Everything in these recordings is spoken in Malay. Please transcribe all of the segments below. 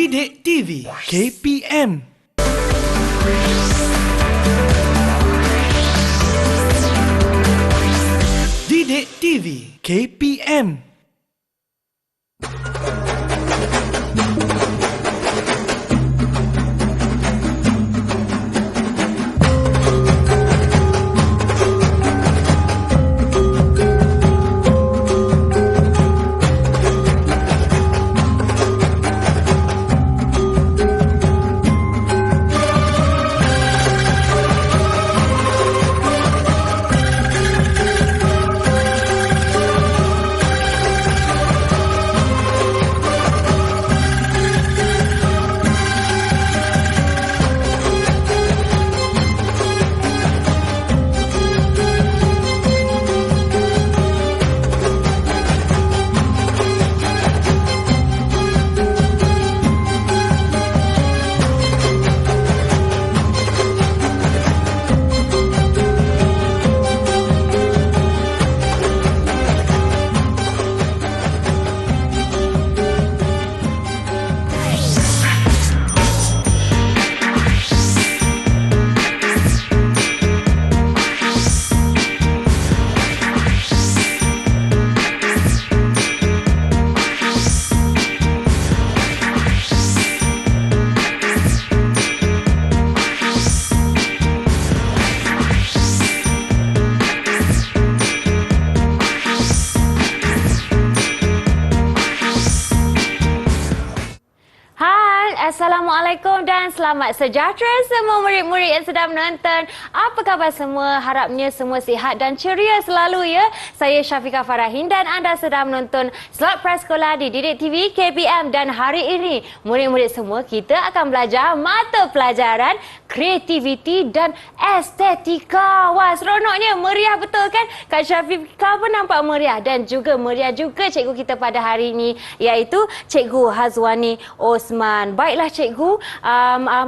Didik TV KPM. Didik TV KPM. Assalamualaikum dan selamat sejahtera semua murid-murid yang sedang menonton. Apa khabar semua? Harapnya semua sihat dan ceria selalu ya. Saya Syafiqah Farahin dan anda sedang menonton Slot Prasekolah di Didik TV KPM. Dan hari ini murid-murid semua kita akan belajar mata pelajaran kreativiti dan estetika. Wah, seronoknya, meriah betul kan? Kak Syafiqah pun nampak meriah dan juga meriah juga cikgu kita pada hari ini, iaitu Cikgu Hazwani Osman. Baiklah cikgu,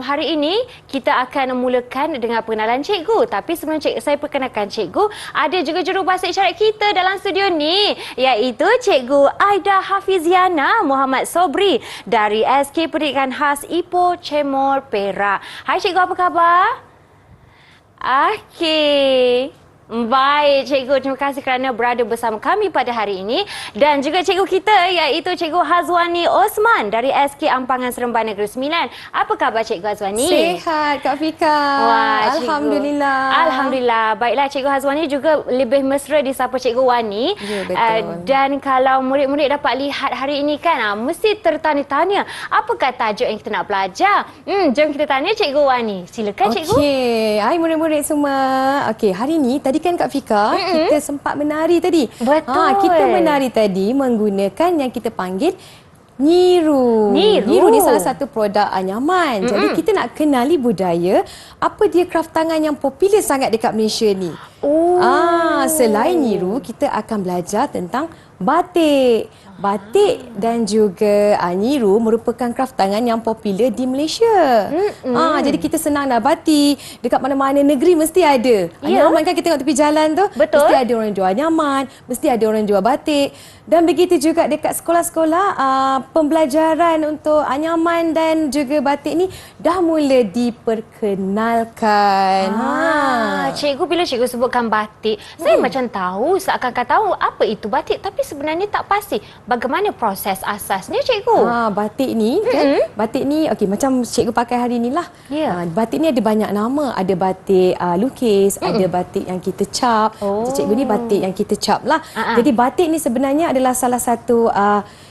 hari ini kita akan mulakan dengan pengenalan cikgu. Tapi sebelum saya perkenalkan cikgu, ada juga jurubahasa isyarat kita dalam studio ni, iaitu Cikgu Aida Hafiziana Muhammad Sobri dari SK Pendidikan Khas Ipoh Cemor Perak. Hai cikgu, apa khabar? Okey. Baik cikgu, terima kasih kerana berada bersama kami pada hari ini. Dan juga cikgu kita iaitu Cikgu Hazwani Osman dari SK Ampangan Seremban Negeri Sembilan. Apa khabar Cikgu Hazwani? Sihat Kak Fika. Wah, Alhamdulillah. Alhamdulillah. Baiklah, Cikgu Hazwani juga lebih mesra disapa Cikgu Wani. Ya, betul. Dan kalau murid-murid dapat lihat hari ini kan, mesti tertanya-tanya apakah tajuk yang kita nak belajar. Jom kita tanya Cikgu Wani. Silakan cikgu. Okey, hai murid-murid semua. Okey, hari ni tadi kan Kak Fika, kita sempat menari tadi. Betul. Kita menari tadi menggunakan yang kita panggil Nyiru. Nyiru ni salah satu produk anyaman. Jadi kita nak kenali budaya, apa dia kraft tangan yang popular sangat dekat Malaysia ni. Selain Nyiru, kita akan belajar tentang batik. Batik dan juga Nyiru merupakan kraft tangan yang popular di Malaysia. Jadi kita senang dah batik. Dekat mana-mana negeri mesti ada. Anyaman kan kita tengok tepi jalan tu. Betul. Mesti ada orang jual anyaman. Mesti ada orang jual batik. Dan begitu juga dekat sekolah-sekolah, pembelajaran untuk anyaman dan juga batik ni dah mula diperkenalkan. Cikgu, bila cikgu sebutkan batik, saya macam tahu, seakan-akan tahu apa itu batik, tapi sebenarnya tak pasti. Bagaimana proses asasnya cikgu? Batik ni kan, batik ni okey macam cikgu pakai hari ni lah. Batik ni ada banyak nama. Ada batik lukis, ada batik yang kita cap. Macam cikgu ni batik yang kita cap lah. Jadi batik ni sebenarnya adalah salah satu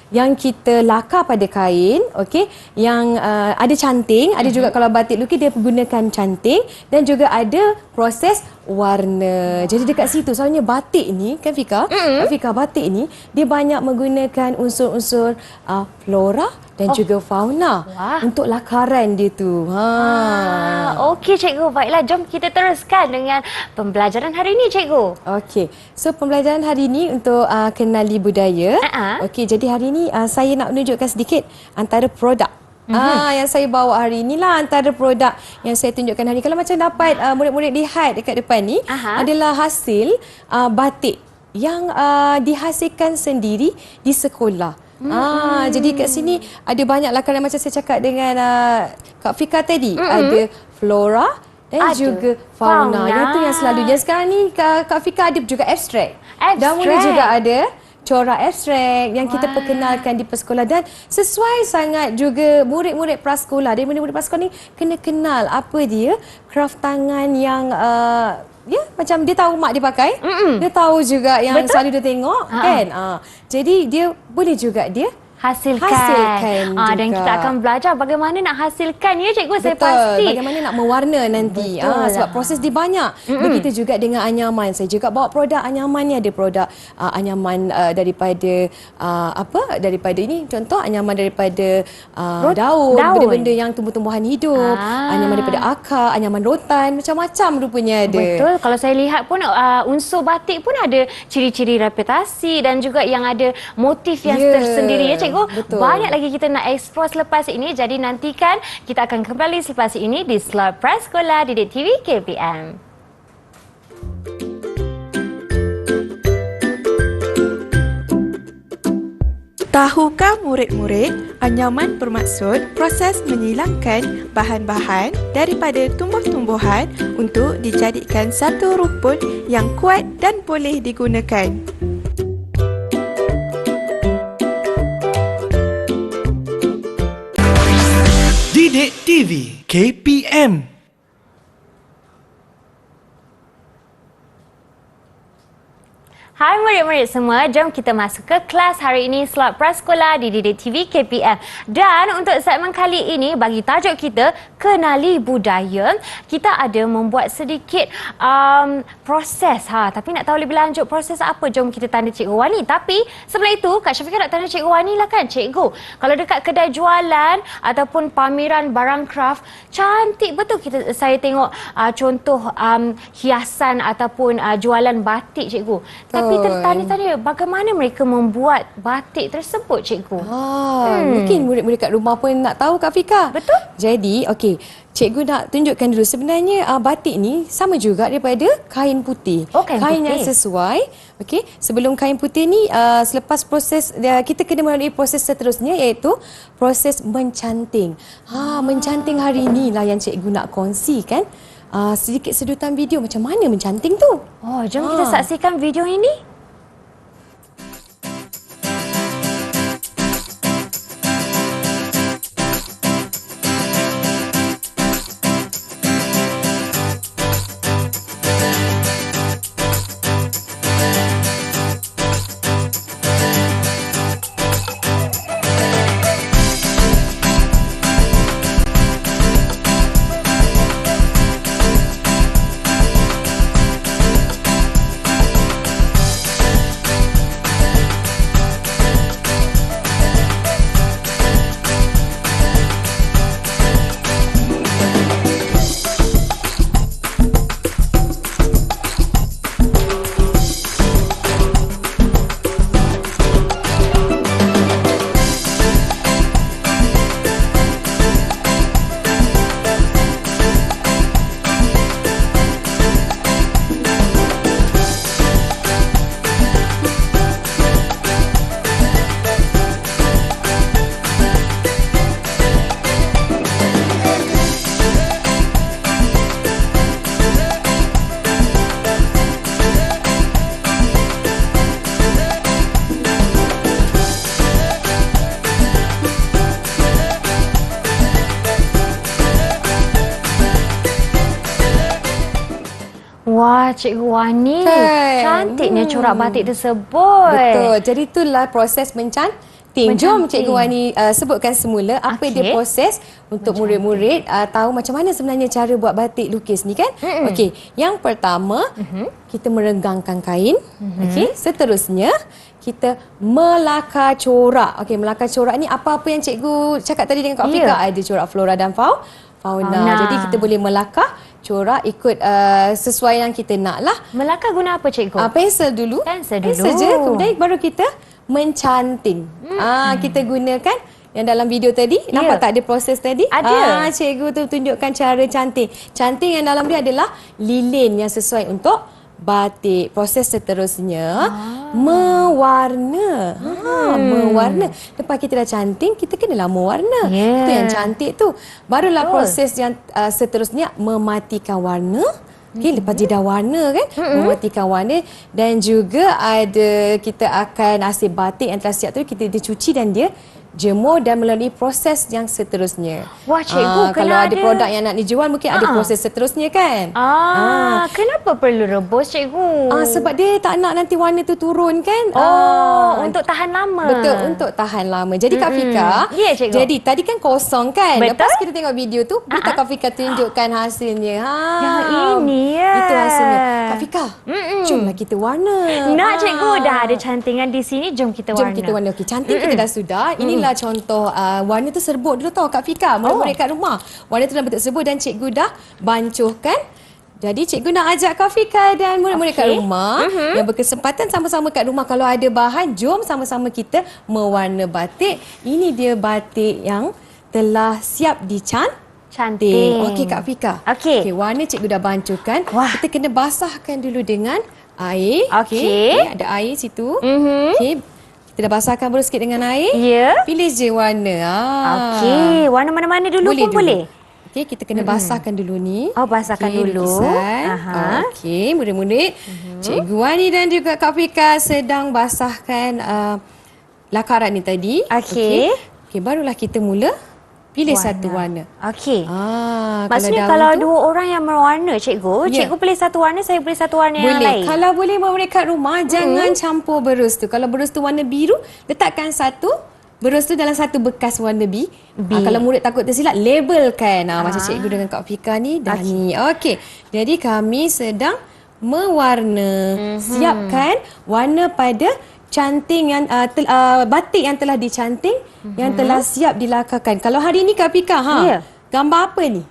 yang kita lakar pada kain, okey, yang ada canting, ada juga kalau batik lukis dia menggunakan canting dan juga ada proses warna. Jadi dekat situ soalnya batik ni kan Fika, Fika, batik ni dia banyak menggunakan unsur-unsur flora dan juga fauna untuk lakaran dia tu. Okey cikgu, baiklah jom kita teruskan dengan pembelajaran hari ini cikgu. Okey. So pembelajaran hari ini untuk kenali budaya. Okey, jadi hari ini saya nak menunjukkan sedikit antara produk yang saya bawa hari inilah antara produk yang saya tunjukkan hari ini. Kalau macam dapat murid-murid lihat dekat depan ni adalah hasil batik yang dihasilkan sendiri di sekolah. Jadi kat sini ada banyak lakaran macam saya cakap dengan Kak Fika tadi. Ada flora dan juga fauna. Itu yang selalu. Yang sekarang ni Kak Fika ada juga abstrak. Dan mula juga ada corak abstrak yang kita perkenalkan di persekolah dan sesuai sangat juga murid-murid prasekolah. Dari murid-murid prasekolah ni kena kenal apa dia craft tangan yang macam dia tahu mak dia pakai. Dia tahu juga yang selalu dia tengok kan. Jadi dia boleh juga dia hasilkan dan kita akan belajar bagaimana nak hasilkan ya cikgu. Saya pasti bagaimana nak mewarna nanti. Sebab proses dia banyak. Begitu juga dengan anyaman. Saya juga bawa produk anyaman ni. Ada produk anyaman daripada daripada ini contoh anyaman daripada daun, benda-benda yang tumbuh-tumbuhan hidup, anyaman daripada akar, anyaman rotan, macam-macam rupanya ada. Betul. Kalau saya lihat pun unsur batik pun ada ciri-ciri reputasi dan juga yang ada motif yang tersendiri ya cikgu. Betul. Banyak lagi kita nak explore selepas ini. Jadi nantikan kita akan kembali selepas ini di slot Prasekolah Didik TV KPM. Tahukah murid-murid, anyaman bermaksud proses menyilangkan bahan-bahan daripada tumbuh-tumbuhan untuk dijadikan satu rukun yang kuat dan boleh digunakan. Didik TV KPM. Hai murid-murid semua, jom kita masuk ke kelas hari ini slot Prasekolah di Didik TV KPM. Dan untuk segmen kali ini, bagi tajuk kita Kenali Budaya, kita ada membuat sedikit proses. Tapi nak tahu lebih lanjut proses apa, jom kita tanya Cikgu Wani. Tapi sebelum itu, Kak Syafiqah nak tanya Cikgu Wani lah kan. Cikgu, kalau dekat kedai jualan ataupun pameran barang craft, cantik betul saya tengok contoh hiasan ataupun jualan batik Cikgu. Tapi tertanya-tanya bagaimana mereka membuat batik tersebut, cikgu? Mungkin murid-murid kat rumah pun nak tahu, Kak Fika. Betul. Jadi, cikgu nak tunjukkan dulu. Sebenarnya batik ni sama juga daripada kain putih. Kain yang sesuai. Sebelum kain putih ni, selepas proses, kita kena melalui proses seterusnya iaitu proses mencanting. Mencanting hari ni lah yang cikgu nak kongsikan. Sedikit sedutan video macam mana mencanting tu. Jom kita saksikan video ini. Wah, Cikgu Wani, cantiknya corak batik tersebut. Betul. Jadi itulah proses mencanting. Jom Cikgu Wani sebutkan semula apa dia proses untuk murid-murid tahu macam mana sebenarnya cara buat batik lukis ni kan. Yang pertama, kita merenggangkan kain. Seterusnya, kita melakar corak. Melakar corak ni apa-apa yang cikgu cakap tadi dengan Kak Fika. Ada corak flora dan fauna. Jadi kita boleh melakar corak ikut sesuai yang kita nak lah. Melakar guna apa cikgu? Pensel dulu. Pensel je. Kemudian baru kita mencanting. Kita gunakan yang dalam video tadi. Nampak tak ada proses tadi? Ada. Cikgu tu tunjukkan cara canting. Canting yang dalam dia adalah lilin yang sesuai untuk batik, proses seterusnya mewarna. Mewarna. Lepas kita dah canting, kita kenalah mewarna. Itu yang cantik tu. Barulah proses yang seterusnya mematikan warna. Okey, lepas dia dah warna kan, mematikan warna, dan juga ada kita akan hasil batik yang telah siap tu kita cuci dan dia jemur dan melalui proses yang seterusnya. Wah, cikgu, kalau ada produk yang nak dijual mungkin ada proses seterusnya kan. Kenapa perlu rebus, cikgu? Sebab dia tak nak nanti warna tu turun kan. Untuk tahan lama. Betul, untuk tahan lama. Jadi Kak Fika, ya, cikgu. jadi tadi kan kosong kan. Betul. Lepas kita tengok video tu, kita Kak Fika tunjukkan hasilnya. Yang ini ya. Itu hasilnya. Kak Fika, jomlah kita warna. Nak, cikgu, dah ada cantingan di sini, jom kita warna. Jom kita warna. Okey, cantik kita dah sudah. Inilah contoh warna tu serbuk dulu tau Kak Fika. Murid-murid kat rumah. Warna tu dalam bentuk serbuk dan cikgu dah bancuhkan. Jadi cikgu nak ajak Kak Fika dan murid-murid kat rumah yang berkesempatan sama-sama kat rumah, kalau ada bahan, jom sama-sama kita mewarna batik. Ini dia batik yang telah siap Cantik. Okey Kak Fika. Okey. Warna cikgu dah bancuhkan. Wah. Kita kena basahkan dulu dengan air. Okey. Ada air situ. Okey. Kita dah basahkan baru sikit dengan air. Ya. Pilih je warna. Okey, warna mana-mana dulu pun boleh? Okey, kita kena basahkan dulu ni. Basahkan dulu. Okey, murid-murid. Cikgu Wani dan juga Kak Fika sedang basahkan lakaran ni tadi. Okey. Okey, barulah kita mula pilih satu warna. Okey. daun Maksudnya kalau tu, dua orang yang mewarna, cikgu, cikgu pilih satu warna, saya pilih satu warna yang lain. Kalau boleh murid kat rumah, jangan campur berus tu. Kalau berus tu warna biru, letakkan satu berus tu dalam satu bekas warna B. Kalau murid takut tersilap, labelkan. Macam cikgu dengan Kak Fika ni dah ni. Okey. Jadi kami sedang mewarna. Siapkan warna pada canting yang batik yang telah dicanting, yang telah siap dilakarkan. Kalau hari ni Kak Fika, gambar apa ni?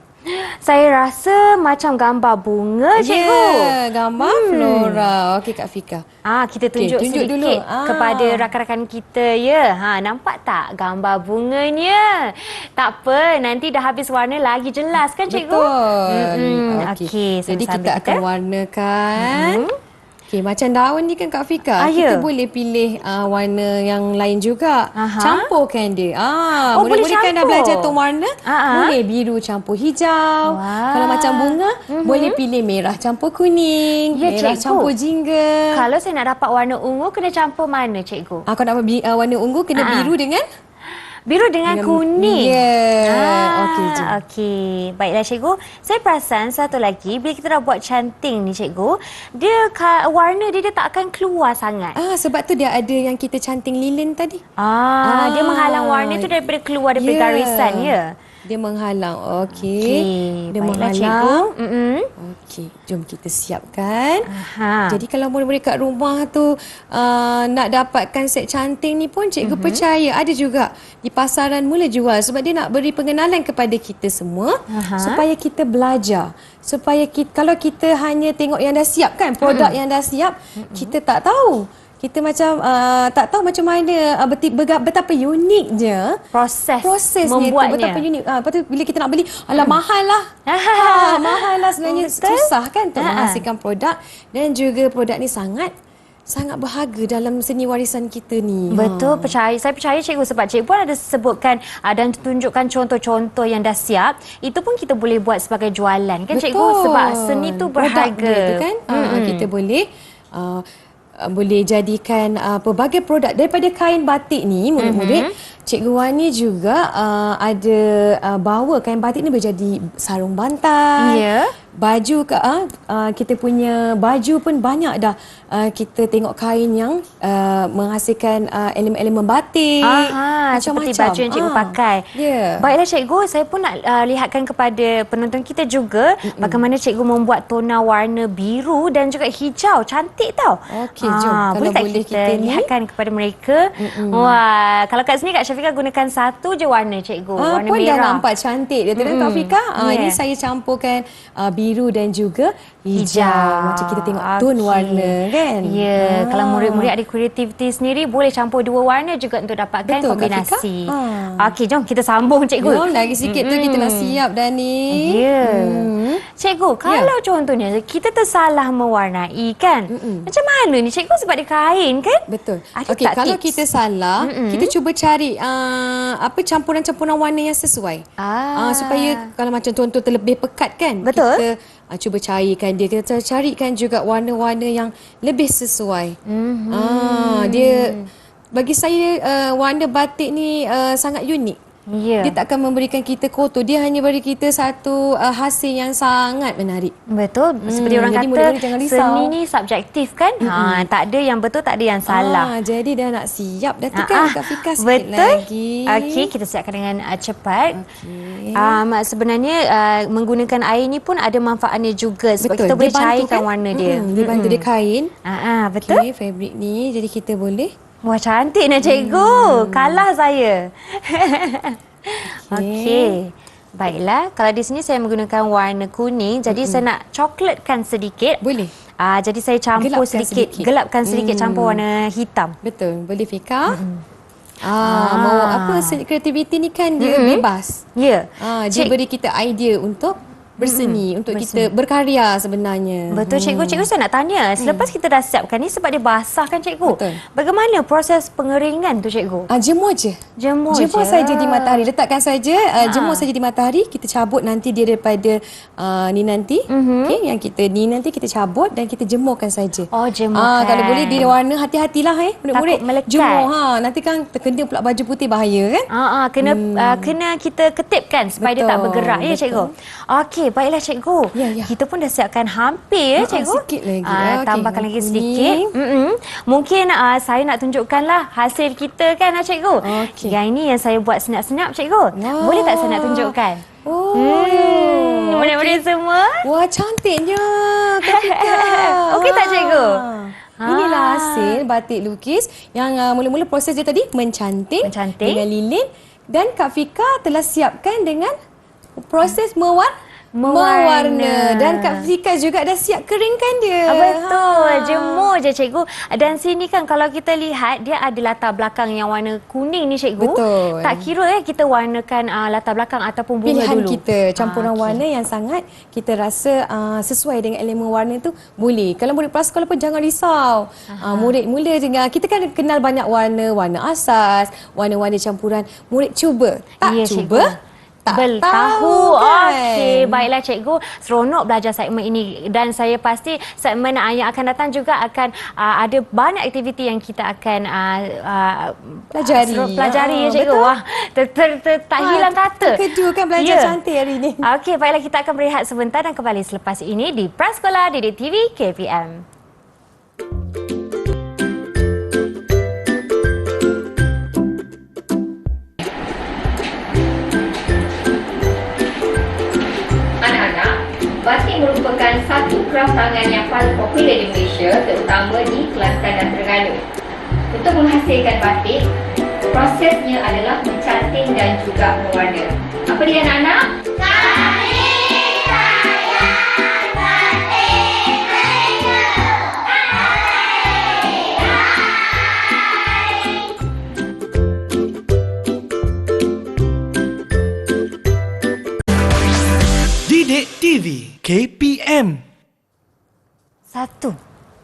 Saya rasa macam gambar bunga, cikgu. Ya, gambar flora. Okey Kak Fika. Kita tunjuk sedikit dulu. Kepada rakan-rakan kita ya. Nampak tak gambar bunganya? Tak apa, nanti dah habis warna lagi jelas kan, cikgu? Betul. Okey, jadi kita akan warnakan. Okey, macam daun ni kan Kak Fika, kita boleh pilih warna yang lain juga. Campurkan dia. Murid-murid kan dah belajar tone warna. Boleh biru campur hijau. Kalau macam bunga, boleh pilih merah campur kuning. Merah campur jingga. Kalau saya nak dapat warna ungu, kena campur mana, cikgu? Kalau nak warna ungu, kena biru dengan kuning. Okey, jom. Okey. Baiklah, cikgu. Saya perasan satu lagi, bila kita dah buat canting ni, cikgu, dia warna dia tak akan keluar sangat. Sebab tu dia ada yang kita canting lilin tadi. Dia menghalang warna tu daripada keluar daripada garisan, ya? Dia menghalang. Okey. Dia baiklah, menghalang. cikgu. Okey, jom kita siapkan. Jadi kalau murid-murid kat rumah tu nak dapatkan set canting ni pun, cikgu percaya ada juga di pasaran mula jual, sebab dia nak beri pengenalan kepada kita semua supaya kita belajar. Supaya kalau kita hanya tengok yang dah siap kan, produk yang dah siap, kita tak tahu. Kita macam tak tahu macam mana betapa uniknya prosesnya membuatnya. Betapa unik. Lepas tu bila kita nak beli, mahal lah. Mahal lah sebenarnya. Susah kan untuk menghasilkan produk, dan juga produk ni sangat berharga dalam seni warisan kita ni. Betul, saya percaya cikgu, sebab cikgu pun ada sebutkan dan tunjukkan contoh-contoh yang dah siap. Itu pun kita boleh buat sebagai jualan kan, cikgu? Sebab seni tu berharga. Produk tu kan, kita boleh jadikan pelbagai produk daripada kain batik ni, murid-murid. Cikgu Wani juga ada bawa kain batik ni menjadi sarung bantal. Baju kita punya baju pun banyak dah kita tengok kain yang menghasilkan elemen-elemen batik. Seperti baju yang cikgu pakai. Baiklah, cikgu, saya pun nak lihatkan kepada penonton kita juga bagaimana cikgu membuat tona warna biru dan juga hijau. Cantik tau. Okey, jom. Kalau boleh kita lihatkan kepada mereka. Wah, kalau kat sini Kak Syafika gunakan satu je warna, cikgu. Warna pun merah. Dah nampak cantik dia tu kan Kak Fika. Ini saya campurkan biru biru dan juga hijau. Macam kita tengok tone warna kan. Ya, kalau murid-murid ada kreativiti sendiri boleh campur dua warna juga untuk dapatkan Betul, Kak kombinasi. Fika? Okey, jom kita sambung cikgu. Jom lagi sikit tu kita nak siap dah ni. Ya. Cikgu, kalau contohnya kita tersalah mewarnai kan. Macam mana ni cikgu, sebab dia kain kan? Betul. Ada Okey, tak kalau tips? kita salah, kita cuba cari apa campuran-campuran warna yang sesuai. Supaya kalau macam contoh terlebih pekat kan. Betul. Kita cuba carikan dia. Kita carikan juga warna-warna yang lebih sesuai. Dia bagi saya warna batik ni sangat unik. Ya. Dia takkan memberikan kita kotor. Dia hanya beri kita satu hasil yang sangat menarik. Betul. Seperti orang jadi kata murid-murid jangan risau. seni ni subjektif kan. Tak ada yang betul, tak ada yang salah. Jadi dah nak siap dah tu kan Kak Fika sikit betul. lagi. Okey, kita siapkan dengan cepat. Okey. Sebenarnya menggunakan air ni pun ada manfaatnya juga sebab Betul. kita boleh Dia bantu cairkan warna dia. Dia bantu dia kain. Betul. Okey, fabric ni jadi kita boleh. Wah, cantik nak cikgu. Kalah saya. Okey. Baiklah, kalau di sini saya menggunakan warna kuning, jadi saya nak coklatkan sedikit. Boleh. Jadi saya campur Gelapkan sedikit, gelapkan sedikit campur warna hitam. Betul. Boleh Fika. Mau apa kreativiti ni kan dia bebas. Ya. Dia beri kita idea untuk berseni, untuk kita berkarya sebenarnya. Betul cikgu. Cikgu, saya nak tanya, selepas kita dah siapkan ni sebab dia basah kan cikgu. Betul. Bagaimana proses pengeringan tu cikgu? Jemur je. Jemur saja di matahari. Letakkan saja, jemur saja di matahari. Kita cabut nanti dia daripada ni nanti. Okey, yang kita ni nanti kita cabut dan kita jemurkan saja. Oh, jemurkan. Kalau boleh di warna hati-hatilah murid-murid. Takut melekat. Jemur nanti kan terkena pula baju putih bahaya kan? Kena kita ketipkan supaya dia tak bergerak ya cikgu. Okey, baiklah cikgu. Ya. Kita pun dah siapkan hampir ya cikgu. Sikit lagi. Okey, Tambahkan lagi kuning. sedikit. Mungkin saya nak tunjukkanlah hasil kita kan cikgu. Okey. Yang ini yang saya buat senyap-senyap cikgu. Boleh tak saya nak tunjukkan? Murid-murid semua. Wah, cantiknya Kak Fika. Okey tak cikgu? Inilah hasil batik lukis yang mula-mula proses dia tadi mencanting dengan lilin dan Kak Fika telah siapkan dengan proses mewarna dan Kak Fika juga dah siap keringkan dia. Betul, jemur je cikgu. Dan sini kan kalau kita lihat dia ada latar belakang yang warna kuning ni cikgu. Betul. Tak kira kita warnakan latar belakang ataupun bunga Pilihan dulu. kita, campuran warna yang sangat kita rasa sesuai dengan elemen warna tu boleh. Kalau murid prasekolah pun jangan risau. Murid mula jangan, kita kan kenal banyak warna, warna asas, warna-warna campuran. Murid cuba. Tak cuba. Tak tahu kan? Okey, baiklah cikgu. Seronok belajar segmen ini dan saya pasti segmen yang akan datang juga akan ada banyak aktiviti yang kita akan pelajari ya cikgu. Betul. Wah, tak hilang kata. Terkedu kan belajar cantik hari ini. Okey, baiklah kita akan berehat sebentar dan kembali selepas ini di Prasekolah Didik TV KPM. Batik merupakan satu kraft tangan yang paling popular di Malaysia, terutama di Kelantan dan Terengganu. Untuk menghasilkan batik, prosesnya adalah mencanting dan juga mewarna. Apa dia anak-anak? Didik TV KPM. 1,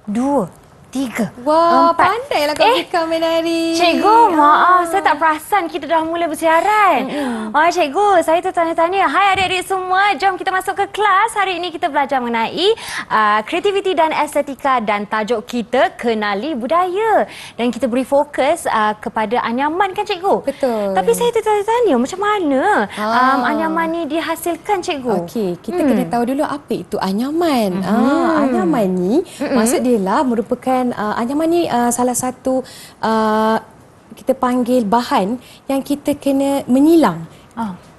2, 3. Wah, 4. pandailah Kak Fika main hari. Cikgu, maaf. Saya tak perasan kita dah mula bersiaran. Cikgu, saya tertanya-tanya. Hai adik-adik semua, jom kita masuk ke kelas. Hari ini kita belajar mengenai kreativiti dan estetika dan tajuk kita kenali budaya. Dan kita beri fokus kepada anyaman kan cikgu? Betul. Tapi saya tertanya-tanya macam mana anyaman ni dihasilkan cikgu? Okey, kita kena tahu dulu apa itu anyaman. Anyaman ni maksud dia lah merupakan anyaman ni salah satu kita panggil bahan yang kita kena menyilang.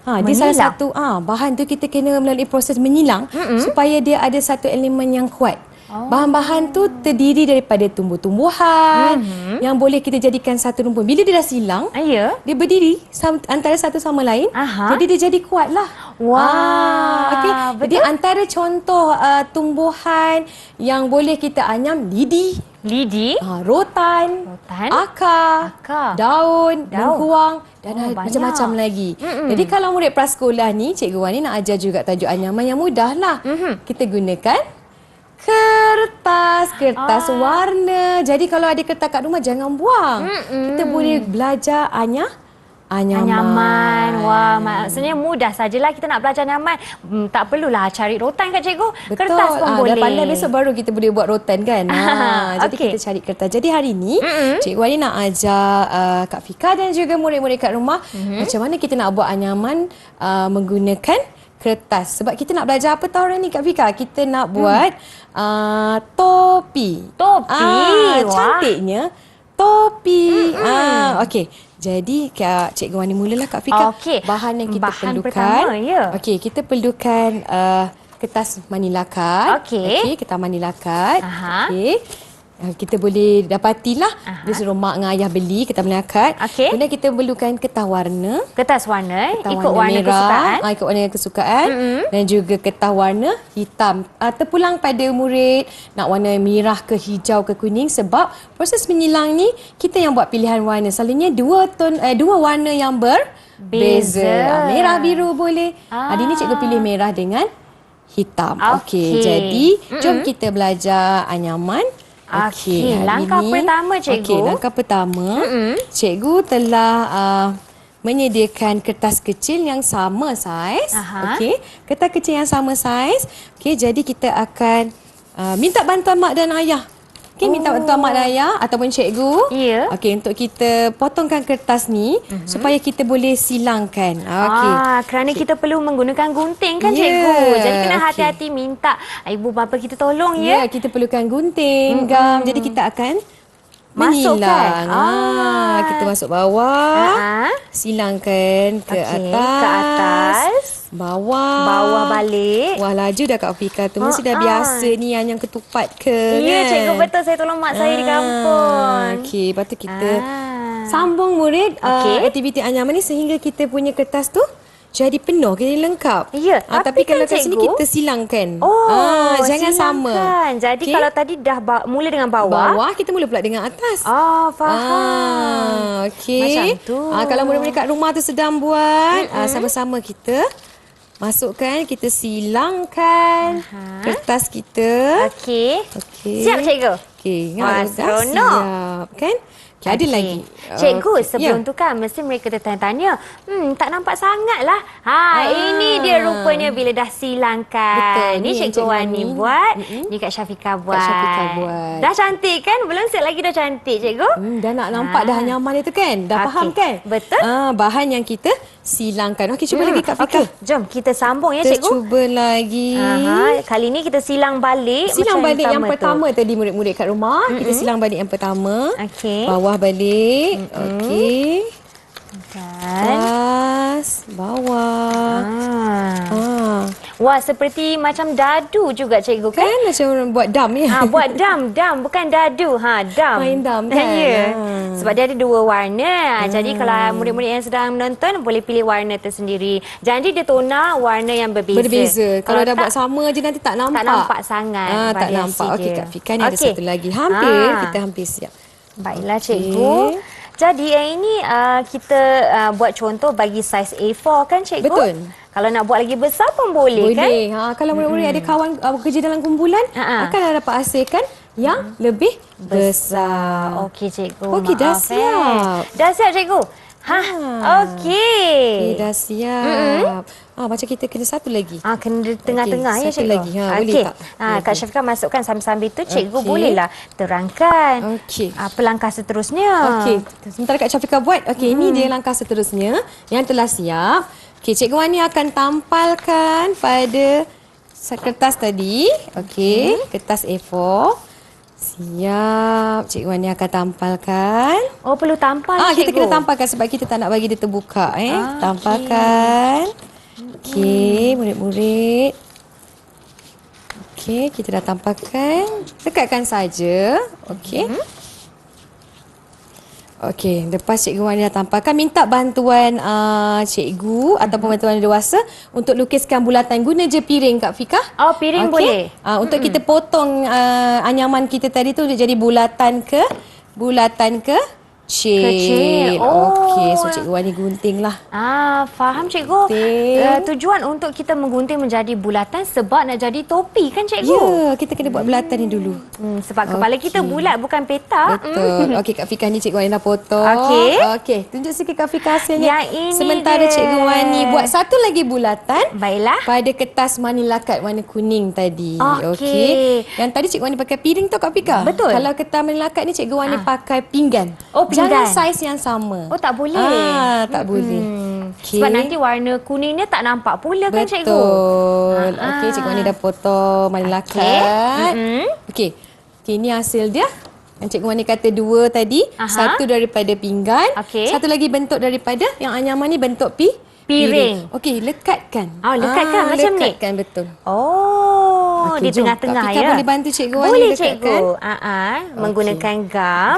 Dia salah satu bahan tu kita kena melalui proses menyilang supaya dia ada satu elemen yang kuat. Bahan-bahan tu terdiri daripada tumbuh-tumbuhan yang boleh kita jadikan satu rumpun. Bila dia dah silang, Ya. dia berdiri antara satu sama lain. Aha. Jadi dia jadi kuat lah. Wah, Okey. Jadi betul. antara contoh tumbuhan yang boleh kita anyam, lidi, Lidi. rotan, Rotan. akar, Daun. daun, mengkuang dan Oh, macam-macam banyak. lagi. Jadi kalau murid prasekolah ni, Cikgu Wan ni nak ajar juga tajuk anyaman yang mudah lah. Kita gunakan kertas warna. Jadi kalau ada kertas kat rumah jangan buang. Kita boleh belajar anyaman. Wah, maksudnya mudah sajalah kita nak belajar anyaman. Tak perlulah cari rotan kat cikgu. Betul. Kertas pun boleh. Dah pandai besok baru kita boleh buat rotan kan. Jadi Okey. kita cari kertas. Jadi hari ni Cikgu Wani nak ajar Kak Fika dan juga murid-murid kat rumah macam mana kita nak buat anyaman menggunakan kertas. Sebab kita nak belajar apa tahu hari ni Kak Fika? Kita nak buat topi. Topi? Wah. Cantiknya topi. Okey. Jadi Cikgu Wani mulalah Kak Fika. Okey. Bahan yang kita Bahan perlukan. pertama, ya. Okey, kita perlukan kertas manila card. Okey. Kertas manila card. Aha. Okey. Kita boleh dapatilah. Dia suruh mak dengan ayah beli kertas manila card. Okey. Kemudian kita perlukan kertas warna. Kertas warna, Kertas ikut warna merah, kesukaan. ikut warna kesukaan. Dan juga kertas warna hitam. Terpulang pada murid nak warna merah ke hijau ke kuning sebab proses menyilang ni kita yang buat pilihan warna. Selalunya dua warna yang berbeza. Beza. Merah biru boleh. Hari ni cikgu pilih merah dengan hitam. Okey. Jadi jom kita belajar anyaman. Okey, hari langkah ni- pertama, cikgu. Okey, langkah pertama, cikgu telah menyediakan kertas kecil yang sama saiz. Aha. Okey, kertas kecil yang sama saiz. Okey, jadi kita akan minta bantuan mak dan ayah. Okey, minta bantuan mak dan ayah ataupun cikgu. Ya. Okey, untuk kita potongkan kertas ni supaya kita boleh silangkan. Okey. Kerana kita perlu menggunakan gunting kan Ya, cikgu. Jadi kena okey. hati-hati minta ibu bapa kita tolong Ya, ya. kita perlukan gunting, gam. Jadi kita akan Masukkan. menyilang. Kita masuk bawah. Silangkan ke Okey, atas. ke atas. Bawah. Bawah balik. Wah, laju dah Kak Fika tu. Mesti dah biasa ni yang ketupat ke. Ya kan? cikgu, betul, saya tolong mak saya di kampung. Okey, lepas tu kita Ah. sambung murid Okey. aktiviti anyaman ni sehingga kita punya kertas tu jadi penuh, jadi lengkap. Ya, tapi tapi kan kalau kat sini cikgu- kita silangkan. silangkan. Jangan sama. Jadi Okey? kalau tadi dah mula dengan bawah. Bawah kita mula pula dengan atas. Faham. Okey. Macam tu. Kalau murid-murid kat rumah tu sedang buat, sama-sama kita masukkan, kita silangkan kertas kita. Okey. Okey. Siap cikgu? Okey, Wah, dah seronok. siap kan? Okay, ada Okey. lagi. Cikgu, Okey, sebelum ya. tu kan mesti mereka tertanya-tanya, tak nampak sangat lah. Ini dia rupanya bila dah silangkan. Betul, Ni ni yang Cikgu Cikgu Wani Wani. buat, ni Kak Syafika buat. Syafika buat. Dah cantik kan? Belum siap lagi dah cantik Cikgu. Dah nak nampak dah nyaman itu kan? Dah faham Okey, kan? betul. Bahan yang kita silangkan. Okey, cuba lagi Kak Fika. Okey, jom kita sambung ya Kita Cikgu. cuba lagi. Kali ni kita silang balik. Silang macam balik yang tu. pertama tadi murid-murid kat rumah. Kita silang balik yang pertama. Okey. Bawah balik. Okey. Dan Atas, bawah. Wah, seperti macam dadu juga cikgu kan? Kan macam orang buat dam ya. Buat dam bukan dadu. Dam. Main dam kan? Ya. Sebab dia ada dua warna. Jadi kalau murid-murid yang sedang menonton boleh pilih warna tersendiri. Jadi dia tona warna yang berbeza. Berbeza. Kalau dah tak, buat sama je nanti tak nampak. tak nampak sangat. Tak variasi nampak. Okey dia. Kak Fika ni ada Okey. satu lagi. Hampir kita hampir siap. Baiklah cikgu. Jadi yang ini kita buat contoh bagi saiz A4 kan cikgu? Betul. Kalau nak buat lagi besar pun boleh kan? Boleh. Kalau murid-murid ada kawan kerja dalam kumpulan, akan dapat hasilkan yang lebih besar. Okey cikgu. Okey, dah maaf, siap. Dah siap cikgu? Okey. Okey, dah siap. Macam kita kena satu lagi. Kena di tengah-tengah ya satu cikgu. lagi. Boleh Okey. tak? Kak Syafika masukkan sambil-sambil tu cikgu Okey. bolehlah terangkan. Okey. Apa langkah seterusnya? Okey, sementara Kak Syafika buat. Okey, ini dia langkah seterusnya yang telah siap. Okey, Cikgu Wani akan tampalkan pada kertas tadi. Okey, kertas A4. Siap. Cikgu Wani akan tampalkan. Oh, perlu tampal Kita cikgu. kena tampalkan sebab kita tak nak bagi dia terbuka. Tampalkan. Okey, murid-murid. Okey, kita dah tampakkan. Dekatkan saja. Okey. Okey, lepas Cikgu Wani dah tampakkan, minta bantuan cikgu ataupun bantuan dewasa untuk lukiskan bulatan. Guna je piring, Kak Fika. Oh, piring boleh. Untuk kita potong anyaman kita tadi tu jadi bulatan kecil. Okey, so Cikgu Wani gunting lah. Faham cikgu. Tujuan untuk kita menggunting menjadi bulatan sebab nak jadi topi kan cikgu? Ya, kita kena buat bulatan ni dulu. Sebab kepala kita bulat bukan petak. Betul. Okey, Kak Fika ni Cikgu Wani dah potong. Okey, tunjuk sikit Kak Fika hasilnya. Yang ini sementara dia. Cikgu Wani buat satu lagi bulatan. Baiklah. Pada kertas manila card warna kuning tadi. Okey. Yang tadi Cikgu Wani pakai piring tu Kak Fika. Betul. Kalau kertas manila card ni Cikgu Wani pakai pinggan. Oh, pinggan. Jangan saiz yang sama. Oh, tak boleh. Tak boleh. Okay. Sebab nanti warna kuningnya tak nampak pula kan cikgu? Betul. Okey, Cikgu Wani dah potong manila card. Okey. Okey, ni hasil dia. Yang Cikgu Wani kata 2 tadi. Satu daripada pinggan. Satu lagi bentuk daripada yang anyaman ni bentuk piring. Okey, lekatkan. Lekatkan macam ni? Lekatkan, betul. Oh, Okey, di tengah-tengah Kak Fika ya? boleh bantu Cikgu Wani boleh lekatkan? cikgu. Menggunakan gam.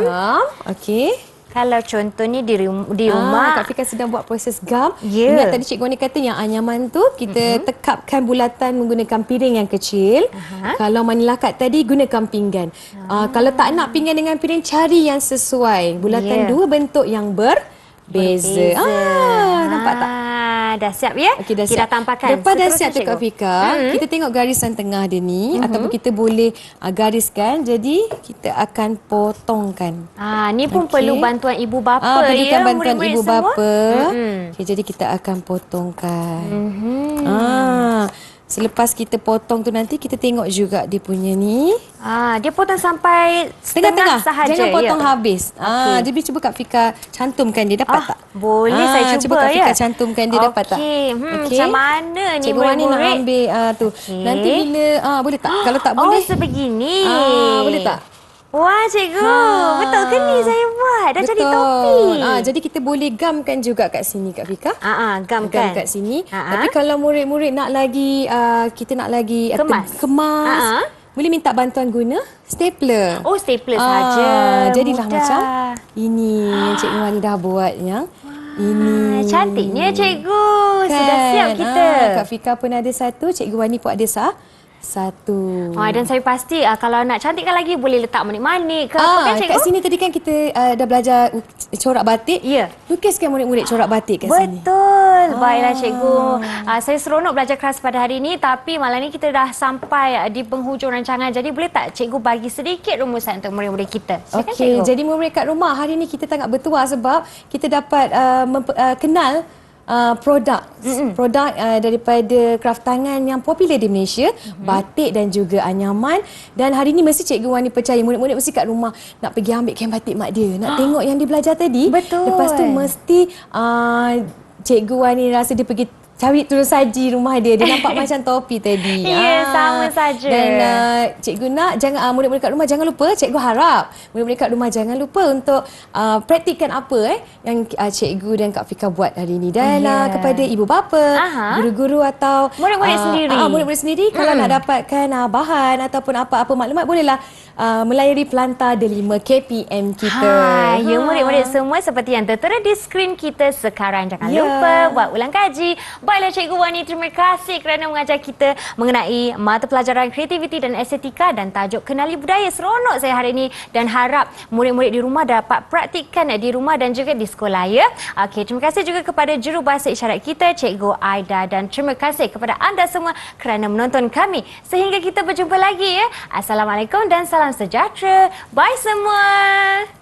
Okey. Kalau contohnya di rumah. Kak Fika sedang buat proses gam. Ya. Ingat tadi Cikgu Wani kata yang anyaman tu kita tekapkan bulatan menggunakan piring yang kecil. Kalau manila card tadi gunakan pinggan. Kalau tak nak pinggan dengan piring, cari yang sesuai. Bulatan 2 bentuk yang berbeza. Nampak tak? Dah siap ya? Okey, dah kita siap. dah tampakkan. Lepas dah siap tu cikgu. Kak Fika, kita tengok garisan tengah dia ni ataupun kita boleh gariskan. Jadi kita akan potongkan. Ni pun perlu bantuan ibu bapa ya. Perlukan bantuan murid-murid ibu semua. bapa. Okey, jadi kita akan potongkan. Selepas kita potong tu nanti kita tengok juga dia punya ni. Dia potong sampai Tengah-tengah sahaja. jangan potong ya? habis. Jadi cuba Kak Fika cantumkan dia, dapat tak? Boleh, saya cuba Kak Fika ya. cantumkan dia, dapat tak? Macam mana ni Cikgu Wani nak murid-murid? ambil tu. Nanti bila boleh tak? Kalau tak boleh. Sebegini. Boleh tak? Wah, cikgu. Betul ke ni saya buat? Dah jadi topi. Jadi kita boleh gamkan juga kat sini Kak Fika. Gam Gam kan? kat sini. Tapi kalau murid-murid nak lagi kita nak lagi kemas. Boleh minta bantuan guna stapler. Oh, stapler saja. Jadilah Mudah. macam ini yang Cikgu Wani dah buat yang ini. Cantiknya cikgu. Kan? Sudah siap kita. Kak Fika pun ada satu, Cikgu Wani pun ada satu. Dan saya pasti kalau nak cantikkan lagi boleh letak manik-manik ke apa kan cikgu? Kat sini tadi kan kita dah belajar corak batik. Ya. Lukiskan murid-murid corak batik kat sini. Betul. Baiklah cikgu. Saya seronok belajar kelas pada hari ini tapi malam ni kita dah sampai di penghujung rancangan. Jadi boleh tak cikgu bagi sedikit rumusan untuk murid-murid kita? Okey, jadi murid-murid kat rumah hari ni kita sangat bertuah sebab kita dapat kenal produk daripada kraft tangan yang popular di Malaysia, batik dan juga anyaman. Dan hari ni mesti Cikgu Wani percaya murid-murid mesti kat rumah nak pergi ambil kain batik mak dia, nak tengok yang dia belajar tadi. Betul. Lepas tu mesti Cikgu Wani rasa dia pergi cari terus saji rumah dia. Dia nampak macam topi tadi. Ya, sama saja. Dan cikgu nak murid-murid kat rumah jangan lupa, cikgu harap murid-murid kat rumah jangan lupa untuk praktikkan apa yang cikgu dan Kak Fika buat hari ini. Dan kepada ibu bapa, guru-guru atau murid-murid sendiri. Murid-murid sendiri kalau nak dapatkan bahan ataupun apa-apa maklumat, bolehlah melayari Planta Delima KPM kita. Ya, murid-murid semua seperti yang tertera di skrin kita sekarang. Jangan lupa buat ulang kaji. Baiklah Cikgu Wani, terima kasih kerana mengajar kita mengenai mata pelajaran kreativiti dan estetika dan tajuk Kenali Budaya. Seronok saya hari ini dan harap murid-murid di rumah dapat praktikkan di rumah dan juga di sekolah ya. Okey, terima kasih juga kepada jurubahasa isyarat kita Cikgu Aida dan terima kasih kepada anda semua kerana menonton kami. Sehingga kita berjumpa lagi ya. Assalamualaikum dan salam sejahtera. Bye semua.